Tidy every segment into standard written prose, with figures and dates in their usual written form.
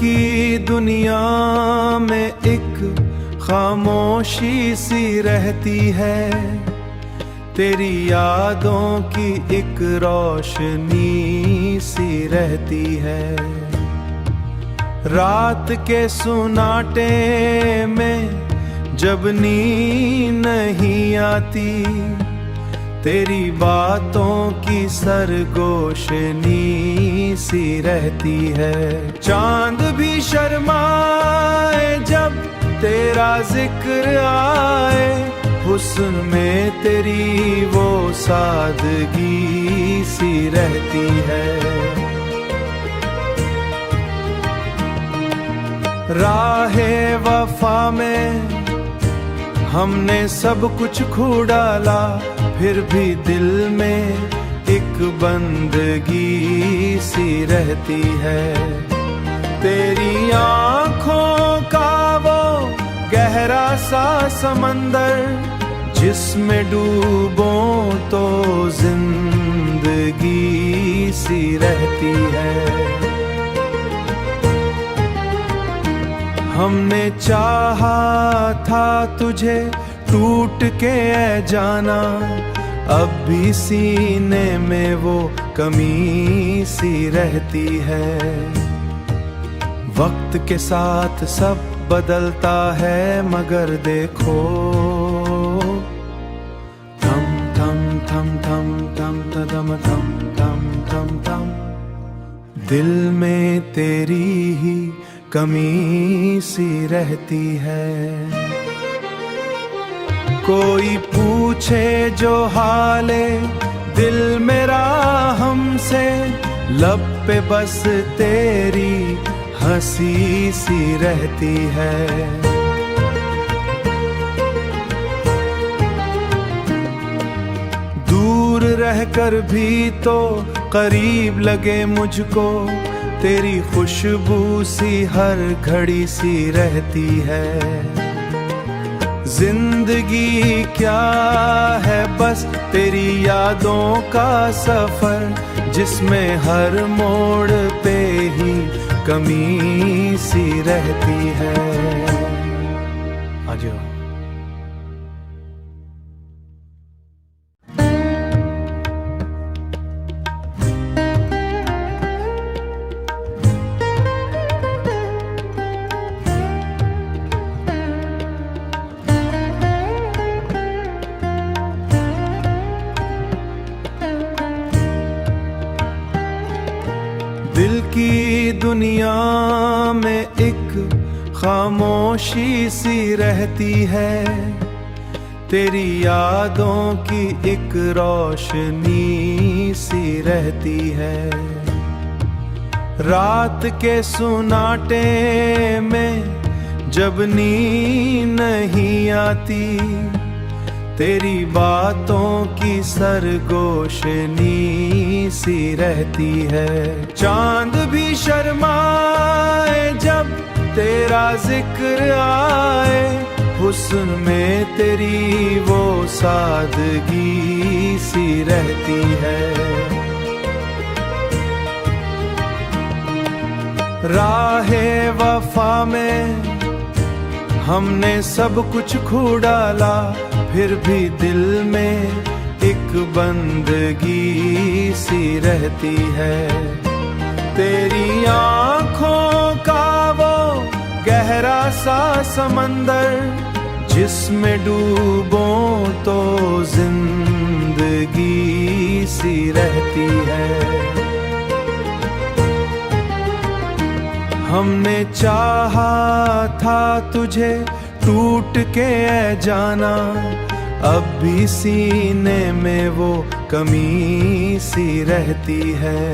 की दुनिया में एक खामोशी सी रहती है, तेरी यादों की एक रोशनी सी रहती है। रात के सुनाटे में जब नींद नहीं आती, तेरी बातों की सरगोशनी सी रहती है। चांद भी शर्माए जब तेरा जिक्र आए, हुस्न में तेरी वो सादगी सी रहती है। राहे वफा में हमने सब कुछ खो डाला, फिर भी दिल में एक बंदगी सी रहती है। तेरी आँखों का वो गहरा सा समंदर, जिसमें डूबों तो जिंदगी सी रहती है। हमने चाहा था तुझे टूट के जाना, अब भी सीने में वो कमी सी रहती है। वक्त के साथ सब बदलता है, मगर देखो थम थम थम थम थम थम थम थम थम थम, दिल में तेरी ही कमी सी रहती है। कोई पूछे जो हाले दिल मेरा हमसे, लब पे बस तेरी हंसी सी रहती है। दूर रहकर भी तो करीब लगे मुझको, तेरी खुशबू सी हर घड़ी सी रहती है। जिंदगी क्या है बस तेरी यादों का सफर, जिसमें हर मोड़ पे ही कमी सी रहती है। आ जाओ। दिल की दुनिया में एक खामोशी सी रहती है, तेरी यादों की एक रोशनी सी रहती है। रात के सुनाटे में जब नींद नहीं आती, तेरी बातों की सरगोशनी सी रहती है। चांद भी शर्माए जब तेरा जिक्र आए, हुस्न में तेरी वो सादगी सी रहती है। राहे वफा में हमने सब कुछ खो डाला, फिर भी दिल में एक बंदगी सी रहती है। तेरी आँखों का वो गहरा सा समंदर, जिसमें डूबों तो जिंदगी सी रहती है। हमने चाहा था तुझे टूट के जाना, अब भी सीने में वो कमी सी रहती है।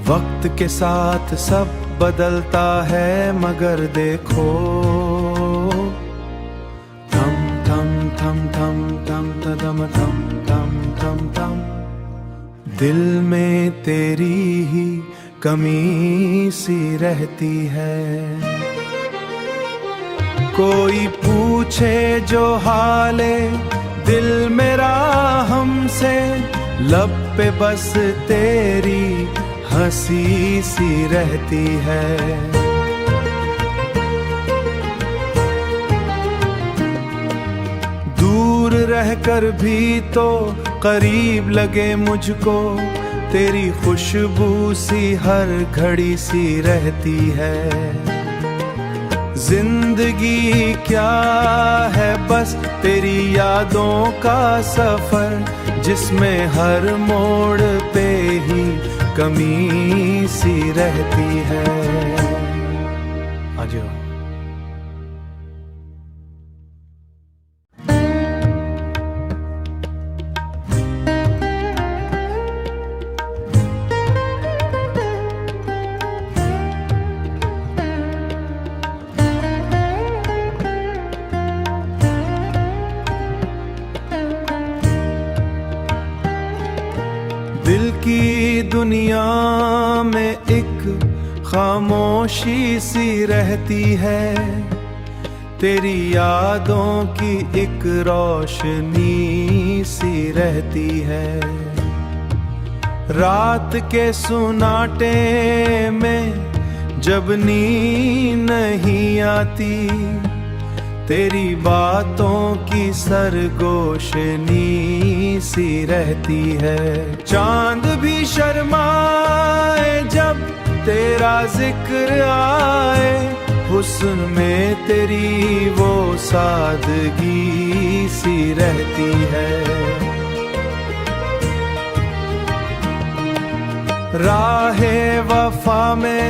वक्त के साथ सब बदलता है, मगर देखो थम थम थम थम थम थम थम थम थम थम, दिल में तेरी ही कमी सी रहती है। कोई पूछे जो हाले दिल मेरा हमसे, लब पे बस तेरी हंसी सी रहती है। दूर रहकर भी तो करीब लगे मुझको, तेरी खुशबू सी हर घड़ी सी रहती है। जिंदगी क्या है बस तेरी यादों का सफर, जिसमें हर मोड़ पे ही कमी सी रहती है। आ जाओ। दिल की दुनिया में एक खामोशी सी रहती है, तेरी यादों की एक रोशनी सी रहती है। रात के सुनाटे में जब नींद नहीं आती, तेरी बातों की सरगोशनी सी रहती है। चांद भी शर्माए जब तेरा जिक्र आए, हुस्न में तेरी वो सादगी सी रहती है। राहे वफा में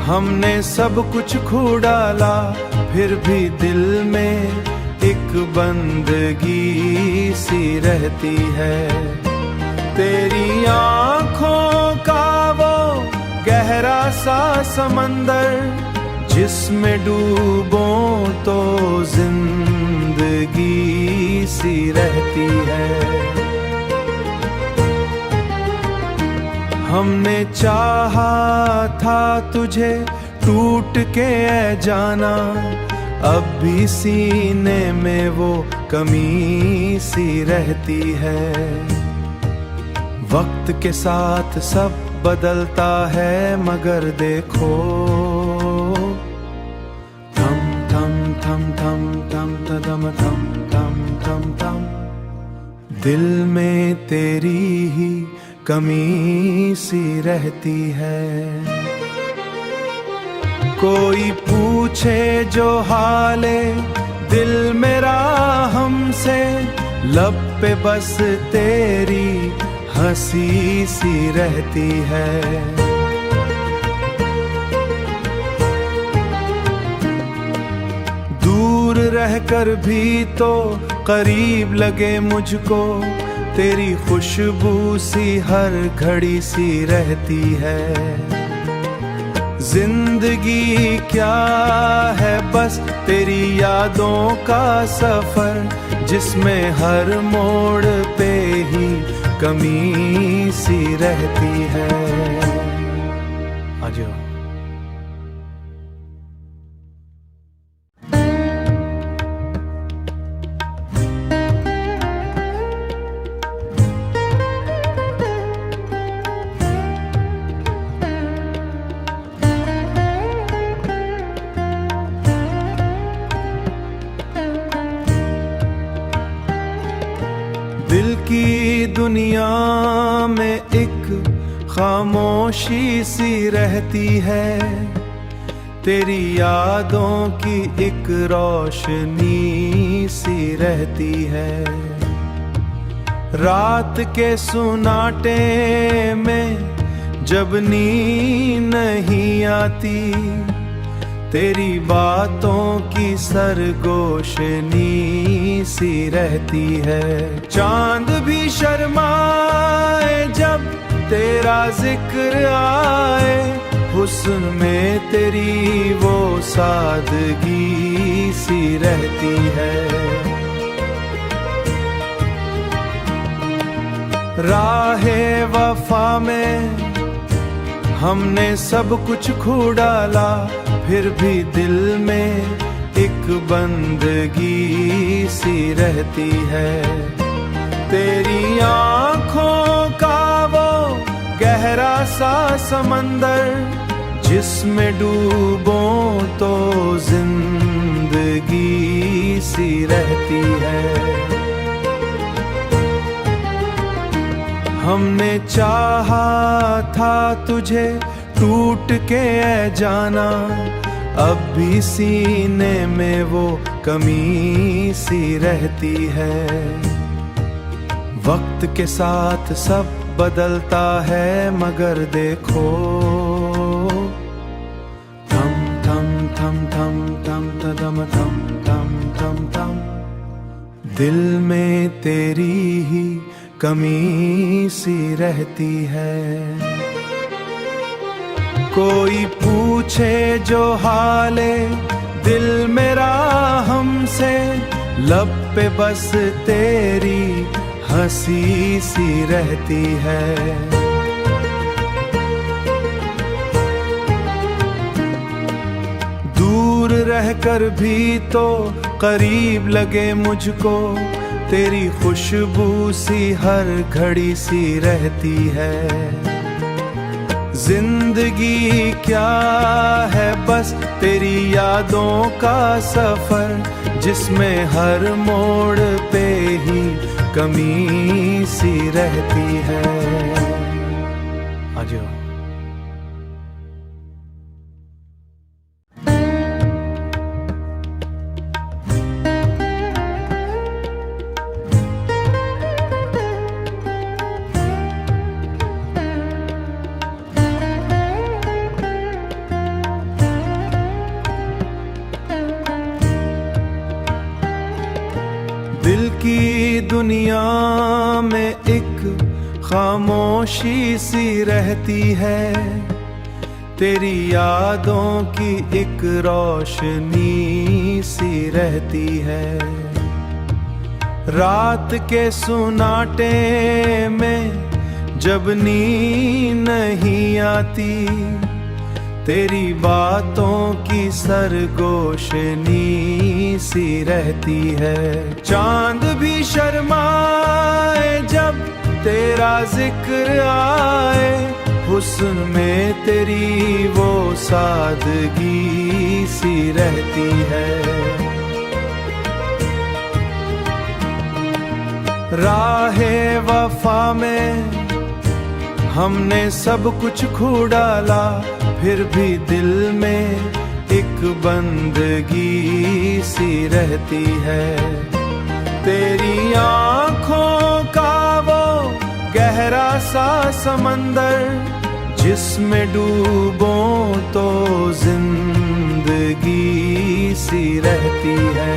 हमने सब कुछ खो डाला, फिर भी दिल में एक बंदगी सी रहती है। तेरी आँखों का वो गहरा सा समंदर, जिसमें डूबों तो जिंदगी सी रहती है। हमने चाहा था तुझे टूट के जाना, अब भी सीने में वो कमी सी रहती है। वक्त के साथ सब बदलता है, मगर देखो थम थम थम थम थम थम थम थम थम थम, दिल में तेरी ही कमी सी रहती है। कोई पूछे जो हाले दिल मेरा हमसे, लब पे बस तेरी हंसी सी रहती है। दूर रहकर भी तो करीब लगे मुझको, तेरी खुशबू सी हर घड़ी सी रहती है। जिंदगी क्या है बस तेरी यादों का सफर, जिसमें हर मोड़ पे ही कमी सी रहती है। आ जाओ। दिल की दुनिया में एक खामोशी सी रहती है, तेरी यादों की एक रोशनी सी रहती है। रात के सुनाटे में जब नींद नहीं आती, तेरी बातों की सरगोशनी सी रहती है। चांद भी शर्माए जब तेरा जिक्र आए, हुस्न में तेरी वो सादगी सी रहती है। राहे वफा में हमने सब कुछ खो डाला, फिर भी दिल में एक बंदगी सी रहती है। तेरी आँखों का वो गहरा सा समंदर जिसमें डूबों तो जिंदगी सी रहती है। हमने चाहा था तुझे टूट के ऐ जाना, अब भी सीने में वो कमी सी रहती है। वक्त के साथ सब बदलता है मगर देखो, थम थम थम थम थम तदम थम थम थम थम, दिल में तेरी ही कमी सी रहती है। कोई पूछे जो हाले दिल मेरा हमसे, लब पे बस तेरी हंसी सी रहती है। दूर रहकर भी तो करीब लगे मुझको, तेरी खुशबू सी हर घड़ी सी रहती है। जिंदगी क्या है बस तेरी यादों का सफर, जिसमें हर मोड़ पे ही कमी सी रहती है। आजो दिल की दुनिया में एक खामोशी सी रहती है, तेरी यादों की एक रोशनी सी रहती है। रात के सुनाटे में जब नींद नहीं आती, तेरी बातों की सरगोशनी सी रहती है। चांद भी शर्माए जब तेरा जिक्र आए, हुस्न में तेरी वो सादगी सी रहती है। राहे वफा में हमने सब कुछ खो डाला, फिर भी दिल में एक बंदगी सी रहती है। तेरी आँखों का वो गहरा सा समंदर, जिसमें डूबों तो जिंदगी सी रहती है।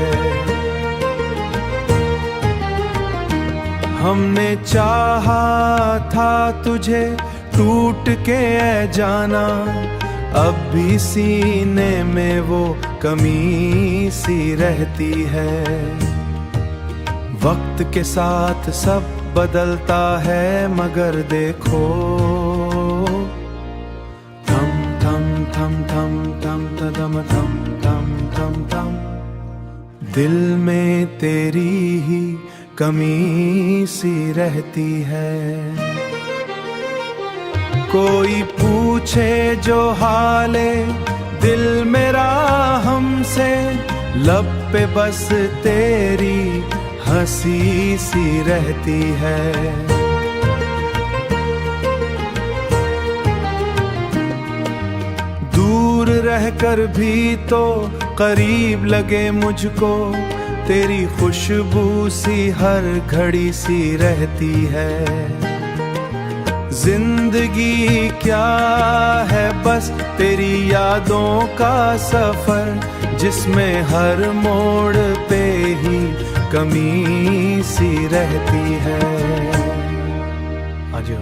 हमने चाहा था तुझे टूट के ऐ जाना, अब भी सीने में वो कमी सी रहती है। वक्त के साथ सब बदलता है मगर देखो, थम थम थम थम थम तदम थम थम थम थम, दिल में तेरी ही कमी सी रहती है। कोई पूछे जो हाले दिल मेरा हमसे, लब पे बस तेरी हंसी सी रहती है। दूर रहकर भी तो करीब लगे मुझको, तेरी खुशबू सी हर घड़ी सी रहती है। जिंदगी क्या है बस तेरी यादों का सफर, जिसमें हर मोड़ पे ही कमी सी रहती है। आजो